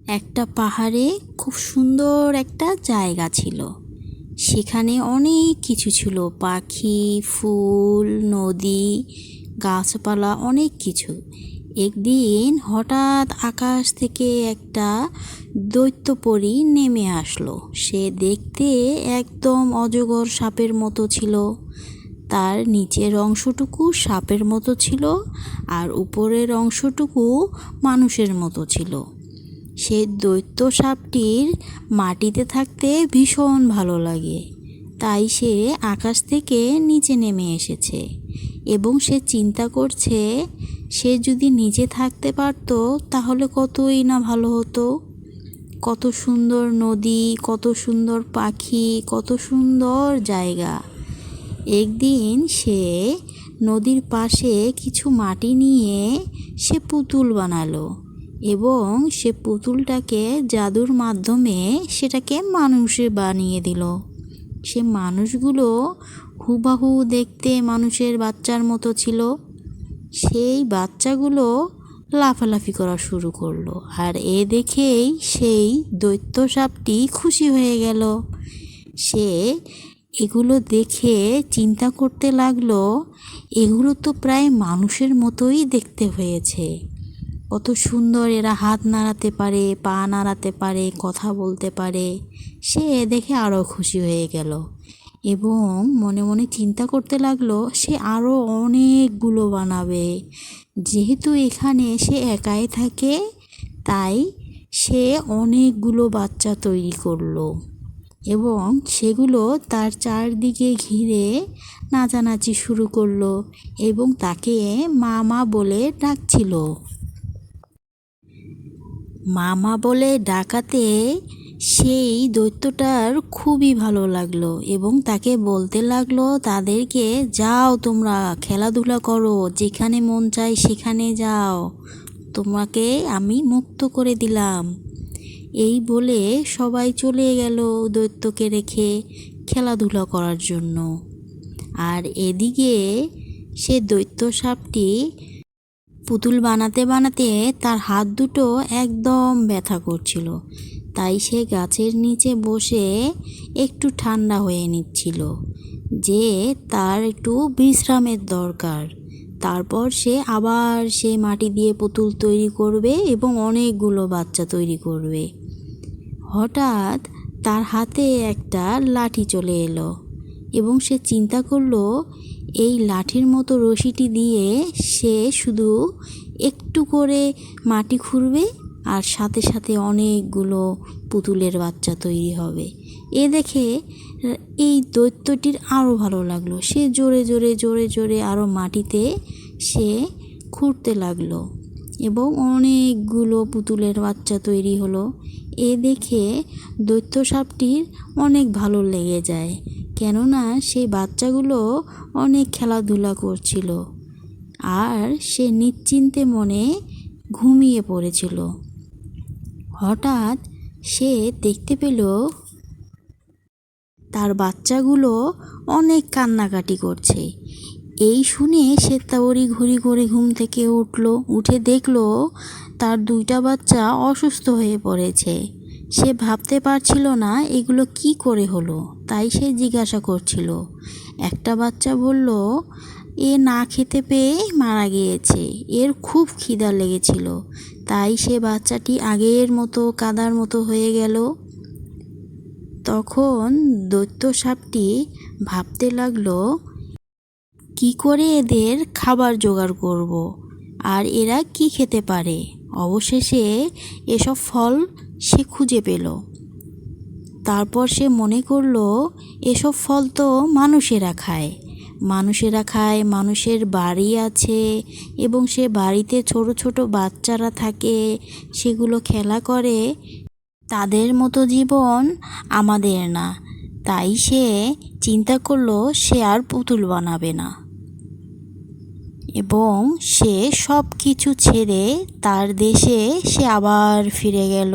একটা পাহাড়ে খুব সুন্দর একটা জায়গা ছিল। সেখানে অনেক কিছু ছিল, পাখি, ফুল, নদী, গাছপালা, অনেক কিছু। একদিন হঠাৎ আকাশ থেকে একটা দৈত্যপরী নেমে আসলো। সে দেখতে একদম অজগর সাপের মতো ছিল। তার নিচের অংশটুকু সাপের মতো ছিল আর উপরের অংশটুকু মানুষের মতো ছিল। সে দৈত্য সাপটির মাটিতে থাকতে ভীষণ ভালো লাগে, তাই সে আকাশ থেকে নিচে নেমে এসেছে এবং সে চিন্তা করছে সে যদি নিচে থাকতে পারতো তাহলে কতই না ভালো হতো। কত সুন্দর নদী, কত সুন্দর পাখি, কত সুন্দর জায়গা। একদিন সে নদীর পাশে কিছু মাটি নিয়ে সে পুতুল বানালো এবং সে পুতুলটাকে জাদুর মাধ্যমে সেটাকে মানুষে বানিয়ে দিল। সে মানুষগুলো হুবাহু দেখতে মানুষের বাচ্চার মতো ছিল। সেই বাচ্চাগুলো লাফালাফি করা শুরু করলো, আর দেখেই সেই দৈত্য সাপটি খুশি হয়ে গেল। সে এগুলো দেখে চিন্তা করতে লাগলো, এগুলো তো প্রায় মানুষের মতোই দেখতে হয়েছে। কত সুন্দর এরা হাত নাড়াতে পারে, পা নাড়াতে পারে, কথা বলতে পারে। সে দেখে আরও খুশি হয়ে গেল এবং মনে মনে চিন্তা করতে লাগলো সে আরও অনেকগুলো বানাবে। যেহেতু এখানে সে একাই থাকে, তাই সে অনেকগুলো বাচ্চা তৈরি করলো এবং সেগুলো তার চারদিকে ঘিরে নাচানাচি শুরু করলো এবং তাকে মামা বলে ডাকছিল। মামা বলে ডাকাতে সেই দৈত্যটার খুবই ভালো লাগলো এবং তাকে বলতে লাগলো তাদেরকে, যাও তোমরা খেলাধুলা করো, যেখানে মন চায় সেখানে যাও, তোমাকে আমি মুক্ত করে দিলাম। এই বলে সবাই চলে গেল দৈত্যকে রেখে খেলাধুলা করার জন্য। আর এদিকে সে দৈত্য সাপটি পুতুল বানাতে বানাতে তার হাত দুটো একদম ব্যথা করছিল, তাই সে গাছের নিচে বসে একটু ঠান্ডা হয়ে নিচ্ছিল যে তার একটু বিশ্রামের দরকার। তারপর সে আবার সেই মাটি দিয়ে পুতুল তৈরি করবে এবং অনেকগুলো বাচ্চা তৈরি করবে। হঠাৎ তার হাতে একটা লাঠি চলে এলো এবং সে চিন্তা করলো এই লাঠির মতো রশিটি দিয়ে সে শুধু একটু করে মাটি খুঁড়বে আর সাথে সাথে অনেকগুলো পুতুলের বাচ্চা তৈরি হবে। দেখে এই দৈত্যটির আরও ভালো লাগলো। সে জোরে জোরে জোরে জোরে আরও মাটিতে সে খুঁড়তে লাগলো এবং অনেকগুলো পুতুলের বাচ্চা তৈরি হলো। দেখে দৈত্য সাপটির অনেক ভালো লেগে যায়, কেননা সেই বাচ্চাগুলো অনেক খেলাধুলা করছিল আর সে নিশ্চিন্তে মনে ঘুমিয়ে পড়েছিল। হঠাৎ সে দেখতে পেল তার বাচ্চাগুলো অনেক কান্নাকাটি করছে। এই শুনে সে তড়ি ঘড়ি করে ঘুম থেকে উঠে দেখলো তার দুইটা বাচ্চা অসুস্থ হয়ে পড়েছে। সে ভাবতে পারছিল না এগুলো কি করে হলো, তাই সে জিজ্ঞাসা করছিল। একটা বাচ্চা বলল, না খেতে পেয়ে মারা গিয়েছে, এর খুব খিদা লেগেছিল, তাই সে বাচ্চাটি আগের মতো কাদার মতো হয়ে গেল। তখন দৈত্য সাপটি ভাবতে লাগলো কি করে এদের খাবার জোগাড় করব আর এরা কি খেতে পারে। অবশেষে এসব ফল সে খুঁজে পেল। তারপর সে মনে করলো এসব ফল তো মানুষেরা খায়, মানুষের বাড়ি আছে এবং সে বাড়িতে ছোট ছোট বাচ্চারা থাকে, সেগুলো খেলা করে, তাদের মতো জীবন আমাদের না। তাই সে চিন্তা করলো সে আর পুতুল বানাবে না এবং সে সব কিছু ছেড়ে তার দেশে সে আবার ফিরে গেল।